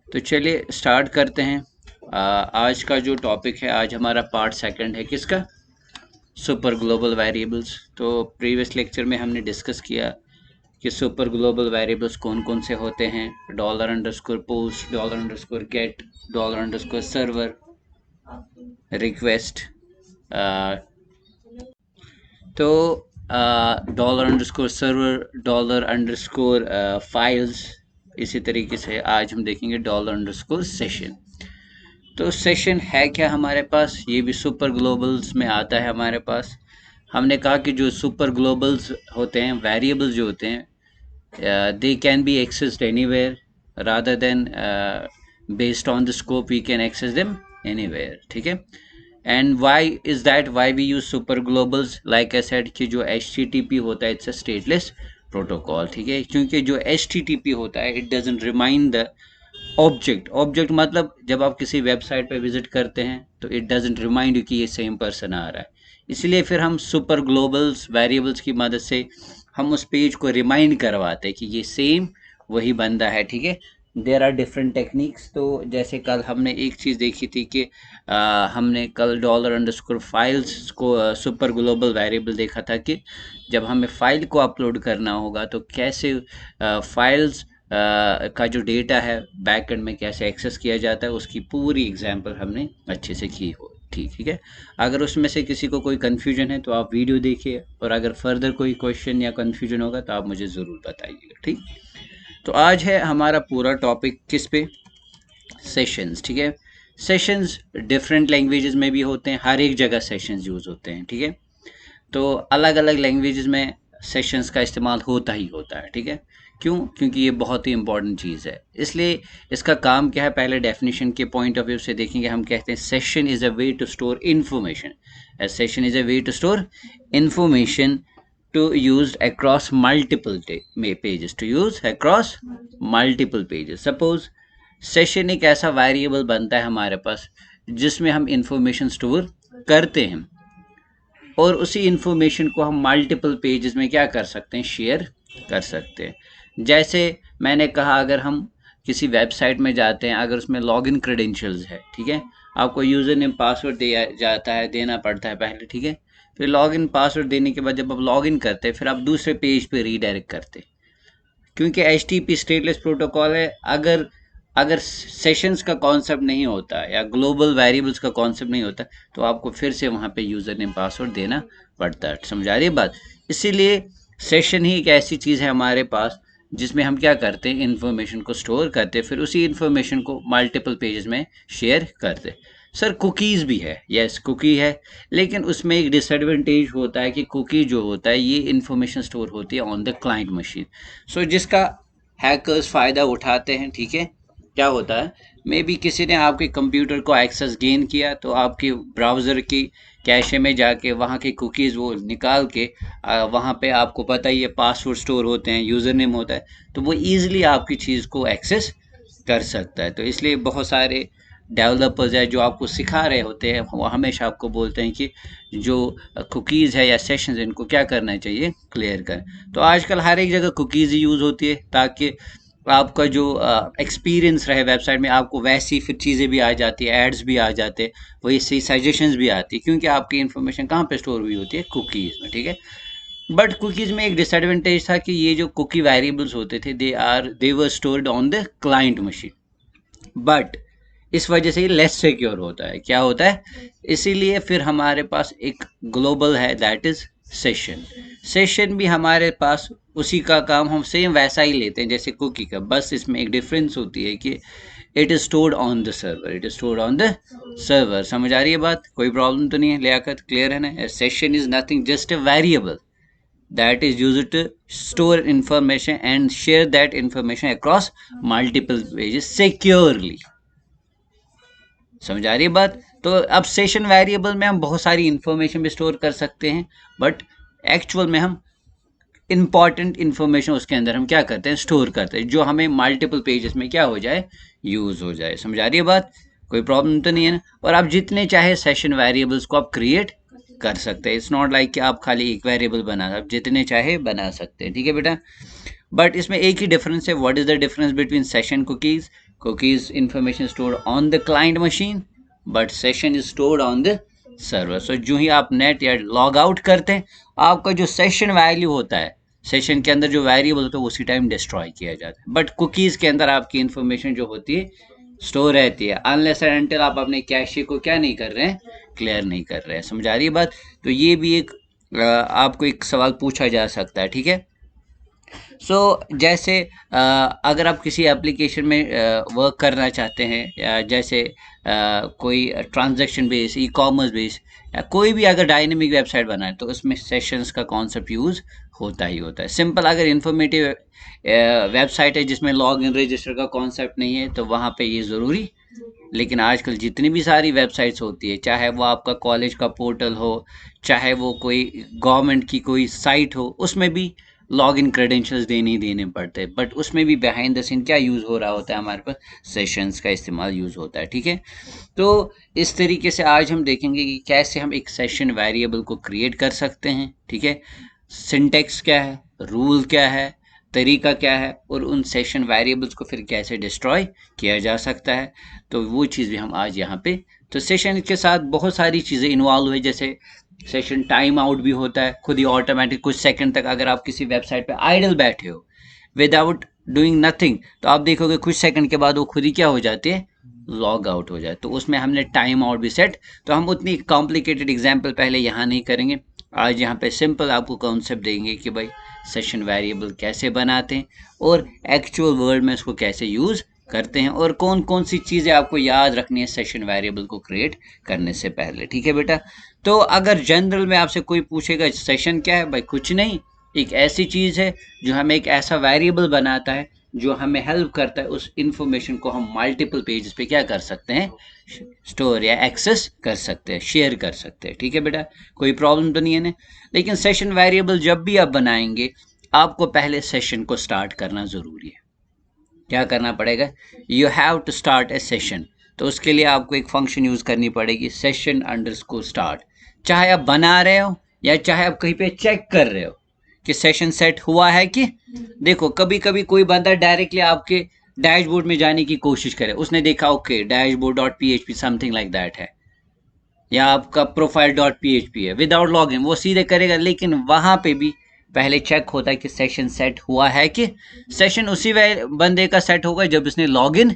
तो चलिए स्टार्ट करते हैं। आज का जो टॉपिक है, आज हमारा पार्ट सेकंड है किसका? Super global variables. तो प्रीवियस लेक्चर में हमने डिस्कस किया कि सुपर ग्लोबल वेरिएबल्स कौन कौन से होते हैं। Dollar underscore post, dollar underscore get, dollar underscore server, request. तो dollar underscore server, dollar underscore files. इसी तरीके से आज हम देखेंगे डॉलर अंडरस्कोर सेशन। तो सेशन है क्या हमारे पास? ये भी सुपर ग्लोबल्स में आता है हमारे पास। हमने कहा कि जो सुपर ग्लोबल्स होते हैं, वेरिएबल्स जो होते हैं, they can be accessed anywhere rather than based on the scope we can access them anywhere. ठीक है। And why is that? Why we use super globals? Like I said कि जो HTTP होता है, इट्स अ स्टेटलेस प्रोटोकॉल। ठीक है, क्योंकि जो HTTP होता है, it doesn't remind the object मतलब जब आप किसी वेबसाइट पे विजिट करते हैं तो इट डजंट रिमाइंड यू कि ये सेम पर्सन आ रहा है। इसलिए फिर हम सुपर ग्लोबल्स वेरिएबल्स की मदद से हम उस पेज को रिमाइंड करवाते हैं कि ये सेम वही बंदा है। ठीक है। There are different techniques. तो जैसे कल हमने एक चीज़ देखी थी कि हमने कल डॉलर अंडरस्कोर फाइल्स को सुपर ग्लोबल वेरिएबल देखा था कि जब हमें फाइल को अपलोड करना होगा तो कैसे फाइल्स का जो डेटा है बैकएंड में कैसे एक्सेस किया जाता है, उसकी पूरी एग्जांपल हमने अच्छे से की हो। ठीक है। अगर उसमें से किसी को कोई कन्फ्यूजन है तो आप वीडियो देखिए, और अगर फर्दर कोई क्वेश्चन या कन्फ्यूजन होगा तो आप मुझे ज़रूर बताइएगा। ठीक। तो आज है हमारा पूरा टॉपिक किस पे? सेशंस। ठीक है। सेशंस डिफरेंट लैंग्वेजेस में भी होते हैं, हर एक जगह सेशंस यूज़ होते हैं। ठीक है। तो अलग अलग लैंग्वेजेस में सेशंस का इस्तेमाल होता ही होता है। ठीक है। क्यों? क्योंकि ये बहुत ही इंपॉर्टेंट चीज़ है। इसलिए इसका काम क्या है, पहले डेफिनेशन के पॉइंट ऑफ व्यू से देखेंगे। हम कहते हैं session is a way to store information. A session is a way to store information to used across multiple pages, to use across multiple pages. Suppose session एक ऐसा variable बनता है हमारे पास जिसमें हम इंफॉर्मेशन स्टोर करते हैं, और उसी इंफॉर्मेशन को हम मल्टीपल पेजेस में क्या कर सकते हैं? शेयर कर सकते हैं। जैसे मैंने कहा, अगर हम किसी वेबसाइट में जाते हैं, अगर उसमें लॉगिन क्रेडेंशियल्स है, ठीक है, आपको यूज़र नेम पासवर्ड दिया जाता है, देना पड़ता है पहले। ठीक है। फिर लॉगिन पासवर्ड देने के बाद जब आप लॉगिन करते हैं, फिर आप दूसरे पेज पे रीडायरेक्ट करते हैं। क्योंकि HTTP स्टेटलेस प्रोटोकॉल है। अगर अगर सेशंस का कॉन्सेप्ट नहीं होता या ग्लोबल वेरिएबल्स का कॉन्सेप्ट नहीं होता तो आपको फिर से वहाँ पे यूज़र नेम पासवर्ड देना पड़ता है। समझ आ रही है बात? इसीलिए सेशन ही एक ऐसी चीज़ है हमारे पास जिसमें हम क्या करते हैं? इंफॉर्मेशन को स्टोर करते हैं, फिर उसी इंफॉर्मेशन को मल्टीपल पेजेस में शेयर करते हैं। सर कुकीज़ भी है, यस कुकी है, लेकिन उसमें एक डिसएडवांटेज होता है कि कुकी जो होता है ये इंफॉर्मेशन स्टोर होती है ऑन द क्लाइंट मशीन। सो जिसका हैकर्स फ़ायदा उठाते हैं। ठीक है। क्या होता है, मे बी किसी ने आपके कंप्यूटर को एक्सेस गेन किया तो आपके ब्राउज़र की कैशे में जाके वहाँ के कुकीज़ वो निकाल के वहाँ पे आपको पता ही है पासवर्ड स्टोर होते हैं, यूज़र नेम होता है, तो वो ईज़िली आपकी चीज़ को एक्सेस कर सकता है। तो इसलिए बहुत सारे डेवलपर्स है जो आपको सिखा रहे होते हैं, वो हमेशा आपको बोलते हैं कि जो कुकीज़ है या सेशंस, इनको क्या करना चाहिए? क्लियर करें। तो आजकल हर एक जगह कुकीज़ ही यूज़ होती है ताकि आपका जो एक्सपीरियंस रहे वेबसाइट में, आपको वैसी फिर चीज़ें भी आ जाती है, एड्स भी आ जाते हैं, वही सी सजेशंस भी आती है, क्योंकि आपकी इन्फॉर्मेशन कहाँ पे स्टोर हुई होती है? कुकीज़ में। ठीक है। बट कुकीज़ में एक डिसएडवांटेज था कि ये जो कुकी वेरिएबल्स होते थे, they were stored on the client machine. But इस वजह से ये लेस सिक्योर होता है। क्या होता है? इसीलिए फिर हमारे पास एक ग्लोबल है, दैट इज सेशन। सेशन भी हमारे पास उसी का काम हम सेम वैसा ही लेते हैं जैसे कुकी का, बस इसमें एक डिफरेंस होती है कि it is stored on the server, it is stored on the server. समझ आ रही है बात? कोई प्रॉब्लम तो नहीं है? लियाकत क्लियर है ना? Session is nothing just a variable that is used to store information and share that information across multiple pages securely. समझ आ रही है बात? तो अब सेशन वेरिएबल में हम बहुत सारी इंफॉर्मेशन भी स्टोर कर सकते हैं, बट एक्चुअल में हम इंपॉर्टेंट इंफॉर्मेशन उसके अंदर हम क्या करते हैं? स्टोर करते हैं, जो हमें मल्टीपल पेजेस में क्या हो जाए? यूज हो जाए। समझ आ रही है बात? कोई प्रॉब्लम तो नहीं है ना? और आप जितने चाहे सेशन वेरिएबल्स को आप क्रिएट कर सकते हैं। इट्स नॉट लाइक कि आप खाली एक वेरिएबल बना, आप जितने चाहे बना सकते हैं। ठीक है बेटा। बट इसमें एक ही डिफरेंस है। What is the difference between session cookies? cookies information stored on the client machine but session is stored on the server. So जो ही आप नेट या लॉग आउट करते हैं, आपका जो सेशन वैल्यू होता है, सेशन के अंदर जो वेरिएबल होता है उसी टाइम डिस्ट्रॉय किया जाता है। बट कुकीज के अंदर आपकी इंफॉर्मेशन जो होती है स्टोर रहती है, अनलेस एंड अनटिल आप अपने कैशे को क्या नहीं कर रहे हैं, क्लियर नहीं कर रहे हैं। समझ आ रही है बात? तो ये भी एक आपको एक सवाल पूछा जा सकता है, ठीक है। जैसे अगर आप किसी एप्लीकेशन में वर्क करना चाहते हैं, या जैसे कोई transaction base, e commerce base, या कोई भी अगर डायनेमिक वेबसाइट बनाए तो उसमें सेशंस का कॉन्सेप्ट यूज़ होता ही होता है। सिंपल अगर इन्फॉर्मेटिव वेबसाइट है जिसमें लॉग इन रजिस्टर का कॉन्सेप्ट नहीं है तो वहाँ पे ये ज़रूरी। लेकिन आजकल जितनी भी सारी वेबसाइट्स होती है, चाहे वो आपका कॉलेज का पोर्टल हो, चाहे वो कोई गवर्नमेंट की कोई साइट हो, उसमें भी लॉग इन क्रेडेंशियल्स देने ही देने पड़ते हैं। बट उसमें भी बिहाइंड द सीन क्या यूज़ हो रहा होता है, हमारे पास सेशंस का इस्तेमाल यूज़ होता है, ठीक है। तो इस तरीके से आज हम देखेंगे कि कैसे हम एक सेशन वेरिएबल को क्रिएट कर सकते हैं, ठीक है। सिंटेक्स क्या है, रूल क्या है, तरीका क्या है, और उन सेशन वेरिएबल्स को फिर कैसे डिस्ट्रॉय किया जा सकता है, तो वो चीज़ भी हम आज यहाँ पे। तो सेशन के साथ बहुत सारी चीज़ें इन्वॉल्व हुई, जैसे सेशन टाइम आउट भी होता है, खुद ही ऑटोमेटिक कुछ सेकंड तक अगर आप किसी वेबसाइट पे आइडल बैठे हो विदाउट डूइंग नथिंग, तो आप देखोगे कुछ सेकंड के बाद वो खुद ही क्या हो जाती है, लॉग आउट हो जाए। तो उसमें हमने टाइम आउट भी सेट। तो हम उतनी कॉम्प्लिकेटेड एग्जाम्पल पहले यहाँ नहीं करेंगे, आज यहाँ पे सिंपल आपको कॉन्सेप्ट देंगे कि भाई सेशन वेरिएबल कैसे बनाते हैं और एक्चुअल वर्ल्ड में इसको कैसे यूज़ करते हैं, और कौन कौन सी चीज़ें आपको याद रखनी है सेशन वेरिएबल को क्रिएट करने से पहले, ठीक है बेटा। तो अगर जनरल में आपसे कोई पूछेगा सेशन क्या है, भाई कुछ नहीं, एक ऐसी चीज़ है जो हमें एक ऐसा वेरिएबल बनाता है जो हमें हेल्प करता है उस इंफॉर्मेशन को हम मल्टीपल पेजेस पे क्या कर सकते हैं, स्टोर या एक्सेस कर सकते हैं, शेयर कर सकते हैं, ठीक है बेटा। कोई प्रॉब्लम तो नहीं है ना। लेकिन सेशन वेरिएबल जब भी आप बनाएंगे, आपको पहले सेशन को स्टार्ट करना ज़रूरी है। क्या करना पड़ेगा, you have to start a session. तो उसके लिए आपको एक फंक्शन यूज़ करनी पड़ेगी, सेशन अंडरस्कोर स्टार्ट। चाहे आप बना रहे हो या चाहे आप कहीं पे चेक कर रहे हो कि सेशन सेट हुआ है कि। देखो कभी कभी कोई बंदा डायरेक्टली आपके डैशबोर्ड में जाने की कोशिश करे, उसने देखा okay dashboard dot PHP something like that है, या आपका प्रोफाइल डॉट PHP है, विदाउट लॉग इन वो सीधे करेगा। लेकिन वहाँ पे भी पहले चेक होता है कि सेशन सेट हुआ है कि। सेशन उसी बंदे का सेट होगा जब उसने लॉग इन।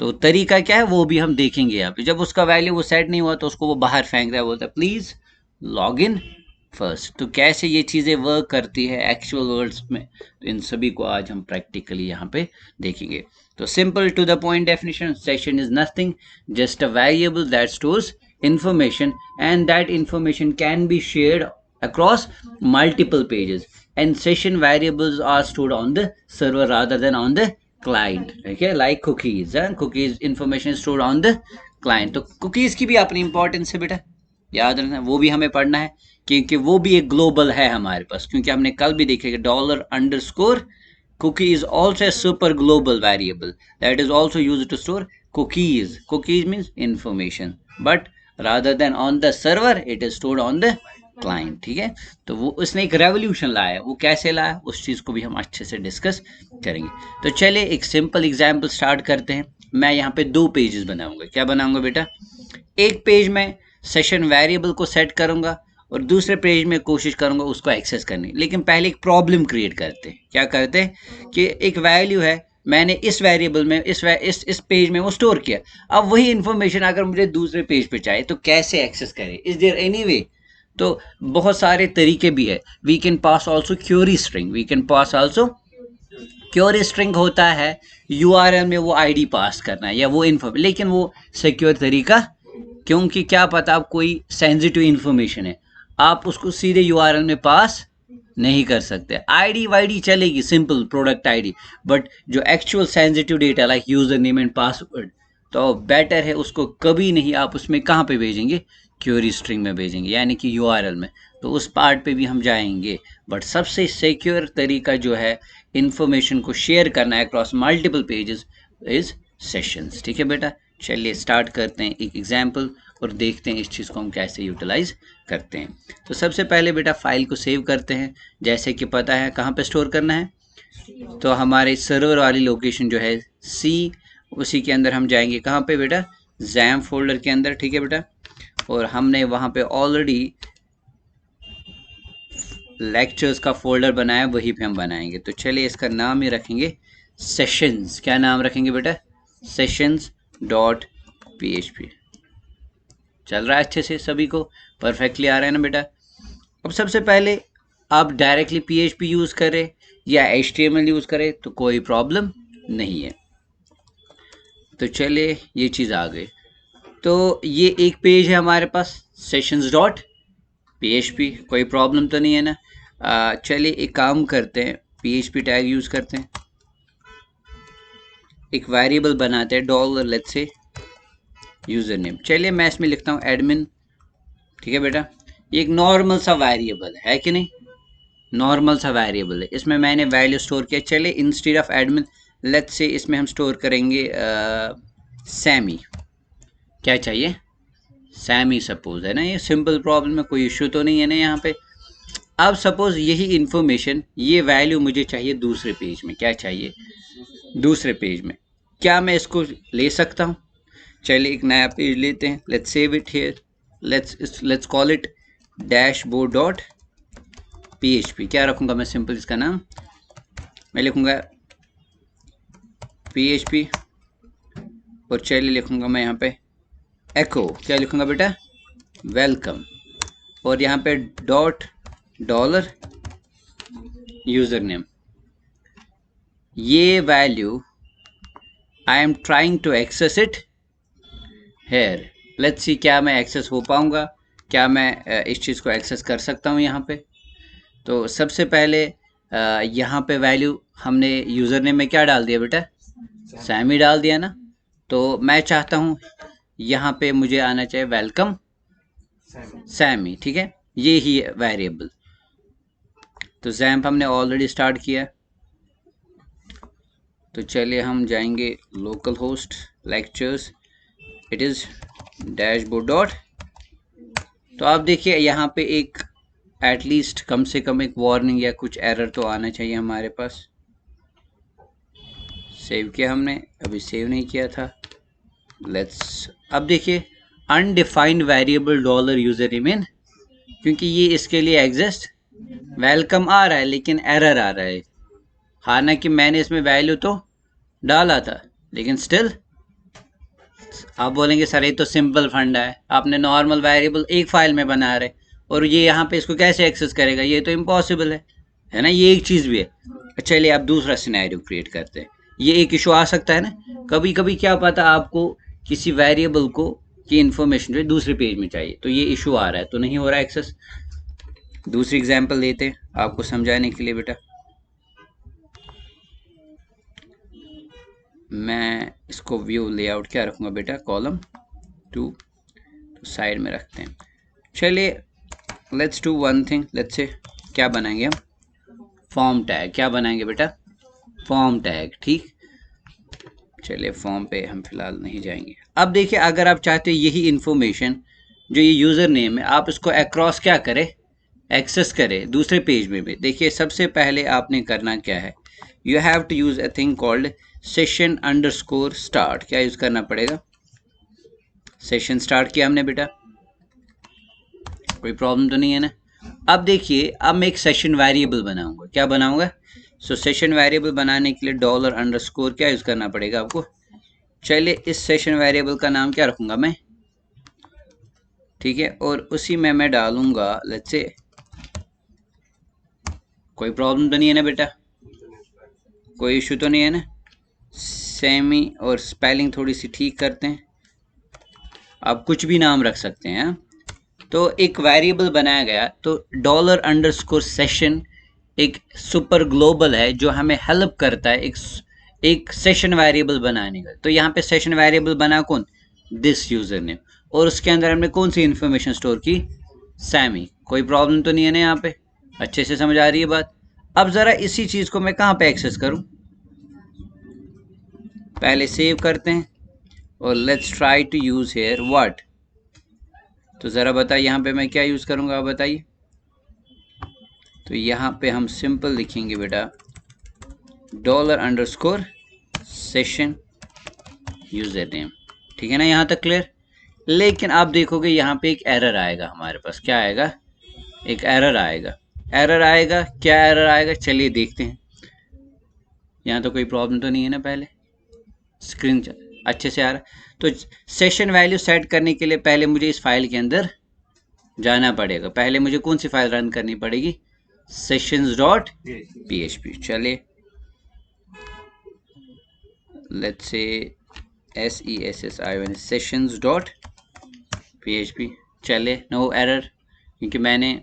तो तरीका क्या है वो भी हम देखेंगे यहाँ पे। जब उसका वैल्यू वो सेट नहीं हुआ तो उसको वो बाहर फेंक रहा है, बोलता है प्लीज लॉग इन फर्स्ट। तो कैसे ये चीज़ें वर्क करती है एक्चुअल वर्ल्ड्स में, तो इन सभी को आज हम प्रैक्टिकली यहाँ पे देखेंगे। तो simple to the point definition, session is nothing just a variable that stores information, and that information can be shared across multiple pages, and session variables are stored on the server rather than on the client, okay, like cookies, and cookies information is stored on the client। तो cookies की भी अपनी importance है बेटा, याद रखना, वो भी हमें पढ़ना है क्योंकि वो भी एक ग्लोबल है हमारे पास। क्योंकि हमने कल भी देखे $_ cookie is also a super global variable that is also used to store cookies। Cookies means information, but rather than on the server it is stored on the client, ठीक है। तो वो उसने एक रेवोल्यूशन लाया, वो कैसे लाया उस चीज़ को भी हम अच्छे से डिस्कस करेंगे। तो चलिए एक सिंपल एग्जांपल स्टार्ट करते हैं। मैं यहाँ पे 2 पेजेस बनाऊंगा। क्या बनाऊंगा बेटा, एक पेज में सेशन वेरिएबल को सेट करूंगा और दूसरे पेज में कोशिश करूंगा उसको एक्सेस करने। लेकिन पहले एक प्रॉब्लम क्रिएट करते हैं। क्या करते हैं कि एक वैल्यू है, मैंने इस वेरिएबल में इस पेज में वो स्टोर किया। अब वही इंफॉर्मेशन अगर मुझे दूसरे पेज पे चाहिए तो कैसे एक्सेस करें, इज देयर एनी वे। तो बहुत सारे तरीके भी है। We can pass also query string, we can pass also query string होता है URL में वो ID पास करना है या वो इन्फो, लेकिन वो सिक्योर तरीका, क्योंकि क्या पता आप कोई सेंसिटिव इंफॉर्मेशन है, आप उसको सीधे URL में पास नहीं कर सकते। ID वाईडी चलेगी, सिंपल प्रोडक्ट ID, बट जो actual sensitive data like user name and password, तो बेटर है उसको कभी नहीं आप उसमें कहाँ पे भेजेंगे, क्यूरी स्ट्रिंग में भेजेंगे, यानी कि URL में। तो उस पार्ट पे भी हम जाएंगे। बट सबसे सिक्योर तरीका जो है इंफॉर्मेशन को शेयर करना है across multiple pages is sessions, ठीक है बेटा। चलिए स्टार्ट करते हैं एक एग्जाम्पल और देखते हैं इस चीज़ को हम कैसे यूटिलाइज करते हैं। तो सबसे पहले बेटा फाइल को सेव करते हैं। जैसे कि पता है कहाँ पे स्टोर करना है, तो हमारे सर्वर वाली लोकेशन जो है C उसी के अंदर हम जाएंगे कहाँ पे बेटा, जैम फोल्डर के अंदर, ठीक है बेटा। और हमने वहाँ पे ऑलरेडी लेक्चर्स का फोल्डर बनाया, वहीं पे हम बनाएंगे। तो चलिए इसका नाम ही रखेंगे सेशंस। क्या नाम रखेंगे बेटा, सेशंस डॉट PHP। चल रहा है अच्छे से, सभी को परफेक्टली आ रहा है ना बेटा। अब सबसे पहले आप डायरेक्टली PHP यूज़ करें या HTML यूज़ करें तो कोई प्रॉब्लम नहीं है। तो चलिए ये चीज़ आ गई। तो ये एक पेज है हमारे पास सेशंस डॉट PHP, कोई प्रॉब्लम तो नहीं है ना। चलिए एक काम करते हैं, PHP टैग यूज़ करते हैं, एक वेरिएबल बनाते हैं dollar let's say user name. चलिए मैं इसमें लिखता हूँ एडमिन, ठीक है बेटा। ये एक नॉर्मल सा वेरिएबल है कि नहीं, नॉर्मल सा वेरिएबल है, इसमें मैंने वैल्यू स्टोर किया। चलिए instead of admin let's say इसमें हम स्टोर करेंगे सैमी। क्या चाहिए, सैमी सपोज, है ना। ये सिंपल प्रॉब्लम है, कोई इशू तो नहीं है ना यहाँ पे। अब सपोज यही इंफॉर्मेशन, ये वैल्यू मुझे चाहिए दूसरे पेज में। क्या चाहिए, दूसरे पेज में। क्या मैं इसको ले सकता हूँ? चलिए एक नया पेज लेते हैं, let's save it here, let's call it dashboard dot PHP। क्या रखूँगा मैं, सिंपल इसका नाम मैं लिखूँगा PHP। और चलिए लिखूँगा मैं यहाँ पे एको। क्या लिखूँगा बेटा, वेलकम। और यहाँ पे डॉट डॉलर यूज़र नेम। ये value I am trying to access it here. Let's see क्या मैं एक्सेस हो पाऊँगा, क्या मैं इस चीज़ को एक्सेस कर सकता हूँ यहाँ पे। तो सबसे पहले यहाँ पे वैल्यू हमने यूज़र नेम में क्या डाल दिया बेटा, सैमी डाल दिया ना। तो मैं चाहता हूँ यहाँ पे मुझे आना चाहिए वेलकम सैमी, ठीक है, ये ही वेरिएबल। तो जैम्प हमने ऑलरेडी स्टार्ट किया। तो चलिए हम जाएंगे local host lectures, it is dashboard dot. तो आप देखिए यहाँ पे एक एटलीस्ट कम से कम एक वार्निंग या कुछ एरर तो आना चाहिए हमारे पास। सेव किया हमने, अभी सेव नहीं किया था। लेट्स, अब देखिए undefined variable dollar user name, क्योंकि ये इसके लिए एग्जिस्ट वेलकम आ रहा है लेकिन एरर आ रहा है। हालांकि मैंने इसमें वैल्यू तो डाला था लेकिन स्टिल। आप बोलेंगे सर ये तो सिंपल फंडा है, आपने नॉर्मल वेरिएबल एक फाइल में बना रहे और ये यहाँ पे इसको कैसे एक्सेस करेगा, ये तो इम्पॉसिबल है ना। ये एक चीज़ भी है। चलिए आप दूसरा सिनेरियो क्रिएट करते हैं। ये एक इशू आ सकता है ना, कभी कभी क्या पता आपको किसी वेरिएबल को की इंफॉर्मेशन जो है दूसरे पेज में चाहिए, तो ये इशू आ रहा है, तो नहीं हो रहा है एक्सेस। दूसरी एग्जांपल लेते हैं आपको समझाने के लिए बेटा। मैं इसको व्यू लेआउट क्या रखूँगा बेटा, कॉलम 2, तो साइड में रखते हैं। चलिए let's do one thing, let's say क्या बनाएंगे हम, फॉर्म टैग। क्या बनाएंगे बेटा, फॉर्म टैग, ठीक। चलिए फॉर्म पे हम फिलहाल नहीं जाएंगे। अब देखिए अगर आप चाहते हो यही इंफॉर्मेशन जो ये यूज़र नेम है आप इसको अक्रॉस क्या करें, एक्सेस करें दूसरे पेज में भी। देखिए सबसे पहले आपने करना क्या है, you have to use a thing called session underscore start. क्या यूज़ करना पड़ेगा, सेशन स्टार्ट किया हमने बेटा, कोई प्रॉब्लम तो नहीं है ना। अब देखिए अब मैं एक सेशन वेरिएबल बनाऊंगा। क्या बनाऊंगा, सो सेशन वेरिएबल बनाने के लिए डॉलर अंडरस्कोर क्या यूज़ करना पड़ेगा आपको। चलिए इस सेशन वेरिएबल का नाम क्या रखूंगा मैं, ठीक है, और उसी में मैं डालूंगा लेट्स से, कोई प्रॉब्लम तो नहीं है ना बेटा, कोई इशू तो नहीं है ना। सेमी और स्पेलिंग थोड़ी सी ठीक करते हैं, आप कुछ भी नाम रख सकते हैं। तो एक वेरिएबल बनाया गया, तो डॉलर अंडरस्कोर सेशन एक सुपर ग्लोबल है जो हमें हेल्प करता है एक सेशन वेरिएबल बनाने का। तो यहाँ पे सेशन वेरिएबल बना कौन, दिस यूजर नेम, और उसके अंदर हमने कौन सी इंफॉर्मेशन स्टोर की, सैमी। कोई प्रॉब्लम तो नहीं है ना यहाँ पे, अच्छे से समझ आ रही है बात। अब ज़रा इसी चीज़ को मैं कहाँ पे एक्सेस करूँ, पहले सेव करते हैं और let's try to use here what. तो ज़रा बताइए यहाँ पे मैं क्या यूज़ करूँगा, आप बताइए। तो यहाँ पे हम सिंपल लिखेंगे बेटा dollar underscore session user name. ठीक है ना, यहाँ तक क्लियर। लेकिन आप देखोगे यहाँ पे एक एरर आएगा हमारे पास। क्या आएगा? एक एरर आएगा। एरर आएगा, क्या एरर आएगा चलिए देखते हैं। यहाँ तो कोई प्रॉब्लम तो नहीं है ना, पहले स्क्रीन अच्छे से आ रहा है। तो सेशन वैल्यू सेट करने के लिए पहले मुझे इस फाइल के अंदर जाना पड़ेगा। पहले मुझे कौन सी फाइल रन करनी पड़ेगी? sessions.php। चलिए लेट्स से session sessions.php। चले, नो एरर, क्योंकि मैंने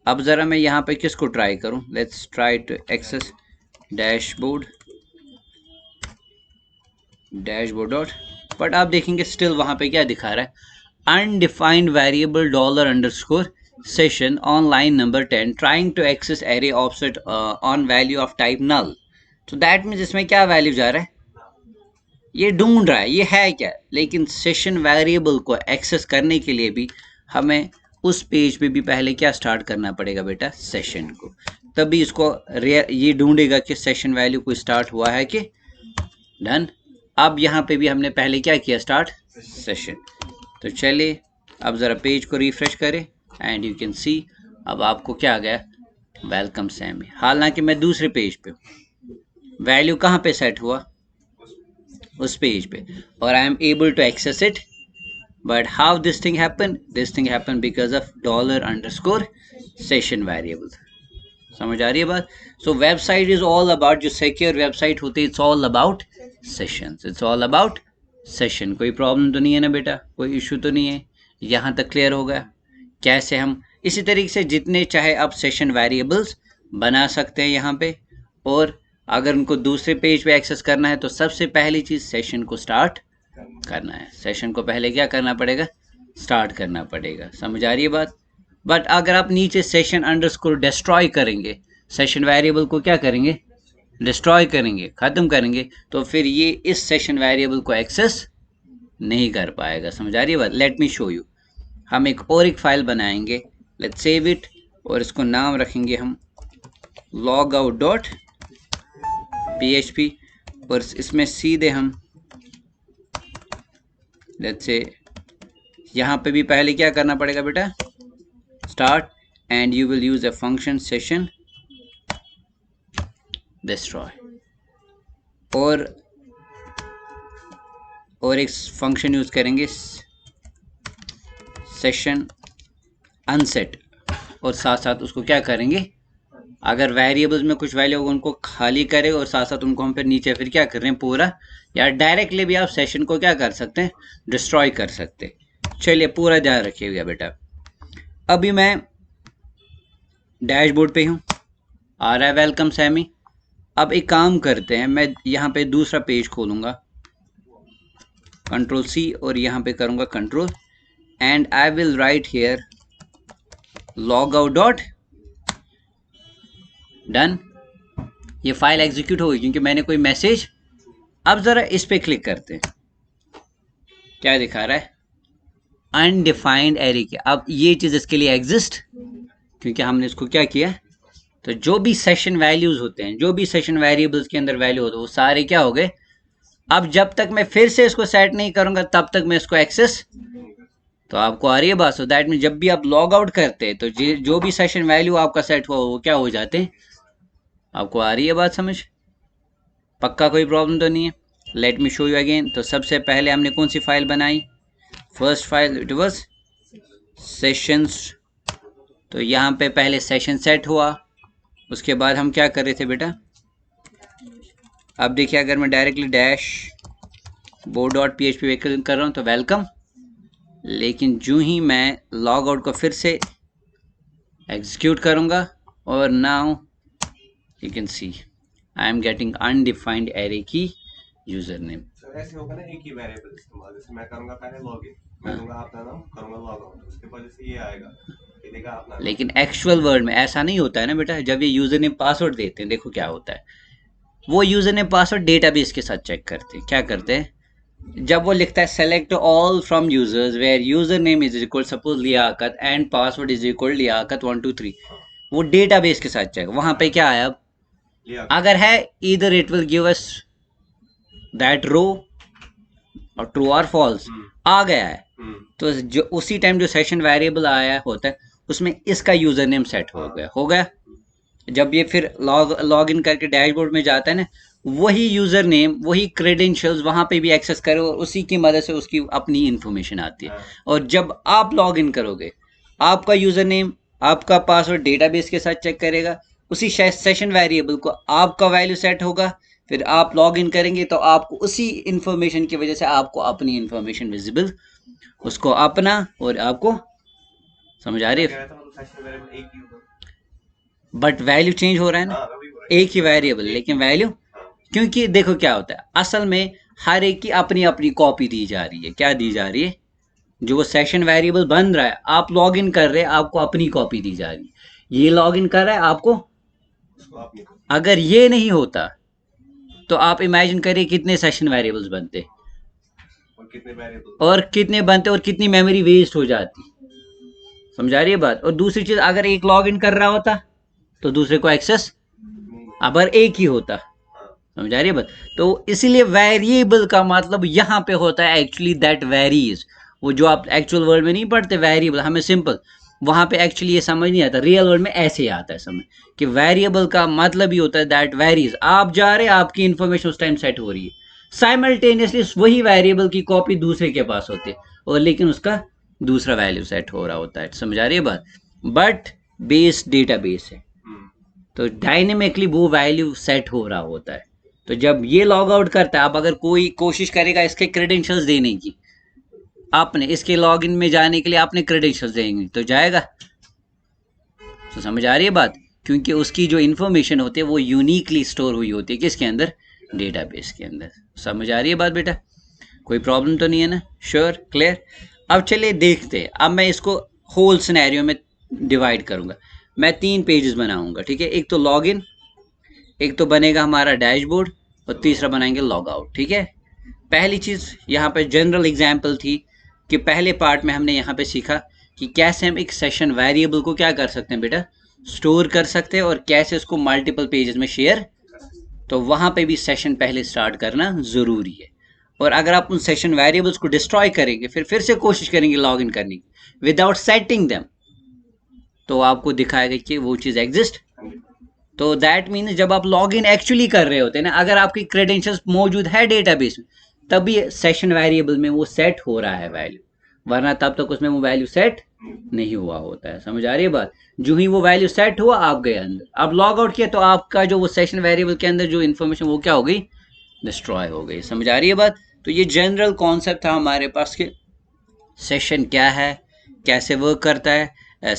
अब ज़रा मैं यहाँ पे किसको ट्राई करूँ? Let's try to access dashboard dot, but आप देखेंगे स्टिल वहाँ पे क्या दिखा रहा है? Undefined variable $_ on line number 10 trying to access array offset on value of type null। तो दैट मीन्स इसमें क्या वैल्यू जा रहा है? ये ढूंढ रहा है ये है क्या। लेकिन सेशन वेरिएबल को एक्सेस करने के लिए भी हमें उस पेज पे भी पहले क्या स्टार्ट करना पड़ेगा बेटा? सेशन को। तभी इसको ये ढूंढेगा कि सेशन वैल्यू को स्टार्ट हुआ है कि डन। अब यहाँ पे भी हमने पहले क्या किया? Start session. तो चलिए अब ज़रा पेज को रिफ्रेश करें एंड यू कैन सी अब आपको क्या आ गया? Welcome Sammy. हालांकि मैं दूसरे पेज पे हूँ, वैल्यू कहाँ पे सेट हुआ? उस पेज पे, और I am able to access it. But how this thing happen? This thing happen because of $_ variable. समझ आ रही है बात? So website is all about, जो सिक्योर वेबसाइट होती है, it's all about sessions. It's all about session. कोई problem तो नहीं है ना बेटा? कोई इशू तो नहीं है? यहाँ तक क्लियर हो गया कैसे हम इसी तरीके से जितने चाहे आप सेशन वेरिएबल्स बना सकते हैं यहाँ पे। और अगर उनको दूसरे पेज पे एक्सेस करना है तो सबसे पहली चीज़ सेशन को स्टार्ट करना है। सेशन को पहले क्या करना पड़ेगा? स्टार्ट करना पड़ेगा। समझ आ रही है बात? बट अगर आप नीचे सेशन अंडरस्कोर डिस्ट्रॉय करेंगे, सेशन वेरिएबल को क्या करेंगे? डिस्ट्रॉय करेंगे, ख़त्म करेंगे, तो फिर ये इस सेशन वेरिएबल को एक्सेस नहीं कर पाएगा। समझ आ रही है बात? Let me show you. हम एक फाइल बनाएंगे, लेट्स सेव इट, और इसको नाम रखेंगे हम logout.php, और इसमें सीधे हम लेट्स से यहाँ पे भी पहले क्या करना पड़ेगा बेटा? Start, and you will use a function session destroy, और एक फंक्शन यूज करेंगे सेशन अनसेट, और साथ साथ उसको क्या करेंगे? अगर वेरिएबल्स में कुछ वैल्यू होगा उनको खाली करें, और साथ साथ उनको हम फिर नीचे फिर क्या कर रहे हैं पूरा, या डायरेक्टली भी आप सेशन को क्या कर सकते हैं? डिस्ट्रॉय कर सकते हैं। चलिए पूरा ध्यान रखिएगा बेटा। अभी मैं डैशबोर्ड पे हूँ, आ रहा है वेलकम सैमी। अब एक काम करते हैं, मैं यहाँ पे दूसरा पेज खोलूँगा, Ctrl+C, और यहाँ पे करूँगा control, and I will write here logout. Done. ये फाइल एग्जीक्यूट होगी क्योंकि मैंने कोई मैसेज। अब ज़रा इस पे क्लिक करते हैं, क्या दिखा रहा है? अनडिफाइंड एरे की। अब ये चीज़ इसके लिए एग्जिस्ट, क्योंकि हमने इसको क्या किया? तो जो भी सेशन वैल्यूज़ होते हैं, जो भी सेशन वेरिएबल्स के अंदर वैल्यू होते हैं, वो सारे क्या हो गए? अब जब तक मैं फिर से इसको सेट नहीं करूँगा तब तक मैं इसको एक्सेस। तो आपको आ रही है बात? सो दैट मीन जब भी आप लॉग आउट करते हैं तो जो भी सेशन वैल्यू आपका सेट हुआ वो क्या हो जाते हैं? आपको आ रही है बात समझ? पक्का कोई प्रॉब्लम तो नहीं है? Let me show you again. तो सबसे पहले हमने कौन सी फाइल बनाई? First file it was sessions. तो यहाँ पे पहले सेशन सेट हुआ, उसके बाद हम क्या कर रहे थे बेटा? अब देखिए अगर मैं डायरेक्टली dashboard.php पे क्लिक कर रहा हूँ तो वेलकम, लेकिन जो ही मैं लॉग आउट को फिर से एग्जीक्यूट करूँगा, और now you can see I am getting undefined array की यूजर नेम। ऐसे होगा ना, एक ही वेरिएबल इस्तेमाल, जैसे मैं करूंगा पहले लॉगिन, मैं दूंगा अपना नाम, करूंगा लॉग आउट, उसके बाद जैसे ये आएगा, ये देगा अपना। लेकिन एक्चुअल वर्ल्ड में ऐसा नहीं होता है ना बेटा। जब ये यूजर नेम पासवर्ड देते हैं, देखो क्या होता है, वो यूजर नेम पासवर्ड डेटाबेस के साथ चेक करते हैं। क्या करते हैं? जब वो लिखता है select all from users where user name is equal suppose Liyaqat and password is equal Liyaqat 123, वो डेटाबेस के साथ चेक। वहां पे क्या है? अब अगर है either it will give us that row और ट्रू और फॉल्स आ गया है, तो जो उसी टाइम जो सेशन वेरिएबल आया होता है उसमें इसका यूजर नेम सेट हो गया। जब ये फिर लॉग इन करके डैशबोर्ड में जाता है ना, वही यूजर नेम वही क्रेडेंशियल्स वहां पे भी एक्सेस करे और उसी की मदद से उसकी अपनी इंफॉर्मेशन आती है। और जब आप लॉग इन करोगे, आपका यूजर नेम आपका पासवर्ड डेटाबेस के साथ चेक करेगा, उसी सेशन वेरिएबल को आपका वैल्यू सेट होगा, फिर आप लॉग इन करेंगे तो आपको उसी इंफॉर्मेशन की वजह से आपको अपनी इंफॉर्मेशन विजिबल, उसको अपना और आपको, समझ आ रही है? बट वैल्यू चेंज हो रहा है ना, एक ही वेरिएबल लेकिन वैल्यू, क्योंकि देखो क्या होता है असल में हर एक की अपनी अपनी कॉपी दी जा रही है। क्या दी जा रही है? जो वो सेशन वेरिएबल बन रहा है, आप लॉग इन कर रहे हैं, आपको अपनी कॉपी दी जा रही है। ये लॉग इन कर रहा है आपको, अगर ये नहीं होता तो आप इमेजिन करिए कितने सेशन वेरिएबल्स बनते और कितने बनते और कितनी मेमोरी वेस्ट हो जाती। समझा रही है बात? और दूसरी चीज, अगर एक लॉग इन कर रहा होता तो दूसरे को एक्सेस अगर एक ही होता। समझा रही है बात? तो इसीलिए वेरिएबल का मतलब यहाँ पे होता है एक्चुअली दैट वेरीज। वो जो आप एक्चुअल वर्ल्ड में नहीं पढ़ते वेरिएबल, हमें सिंपल वहां पे एक्चुअली ये समझ नहीं आता, रियल वर्ल्ड में ऐसे ही आता है समझ कि वेरिएबल का मतलब ही होता है दैट वेरीज। आप जा रहे, आपकी इंफॉर्मेशन उस टाइम सेट हो रही है, साइमल्टेनियसली वही वेरिएबल की कॉपी दूसरे के पास होती है और लेकिन उसका दूसरा वैल्यू सेट हो रहा होता है। समझा रही है बात? बट बेस डेटाबेस है तो डायनेमिकली वो वैल्यू सेट हो रहा होता है। तो जब ये लॉग आउट करता है, अब अगर कोई कोशिश करेगा इसके क्रेडेंशियल्स देने की, आपने इसके लॉगिन में जाने के लिए आपने क्रेडेंशियल्स देंगे तो जाएगा। तो समझ आ रही है बात? क्योंकि उसकी जो इन्फॉर्मेशन होती है वो यूनिकली स्टोर हुई होती है किसके अंदर? डेटाबेस के अंदर। समझ आ रही है बात बेटा? कोई प्रॉब्लम तो नहीं है ना? Sure, clear? अब चलिए देखते हैं। अब मैं इसको होल सिनेरियो में डिवाइड करूंगा। मैं 3 पेजेस बनाऊंगा, ठीक है? एक तो लॉगिन, एक तो बनेगा हमारा डैशबोर्ड और तीसरा बनाएंगे लॉग आउट। ठीक है? पहली चीज यहाँ पे जनरल एग्जांपल थी कि पहले पार्ट में हमने यहाँ पे सीखा कि कैसे हम एक सेशन वेरिएबल को क्या कर सकते हैं बेटा? स्टोर कर सकते हैं और कैसे उसको मल्टीपल पेजेस में शेयर। तो वहां पे भी सेशन पहले स्टार्ट करना जरूरी है। और अगर आप उन सेशन वेरिएबल्स को डिस्ट्रॉय करेंगे, फिर से कोशिश करेंगे लॉग इन करने की विदाउट सेटिंग देम, तो आपको दिखाएगा कि वो चीज एग्जिस्ट। तो दैट मीन जब आप लॉग इन एक्चुअली कर रहे होते हैं ना, अगर आपकी क्रेडेंशियल्स मौजूद है डेटाबेस में, तभी सेशन वेरिएबल में वो सेट हो रहा है वैल्यू, वरना तब तक उसमें वो वैल्यू सेट नहीं हुआ होता है। समझ आ रही है बात? जो ही वो वैल्यू सेट हुआ आप गए अंदर, अब लॉग आउट किया तो आपका जो वो सेशन वेरिएबल के अंदर जो इन्फॉर्मेशन वो क्या हो गई? डिस्ट्रॉय हो गई। समझ आ रही है बात? तो ये जनरल कॉन्सेप्ट था हमारे पास कि सेशन क्या है, कैसे वर्क करता है,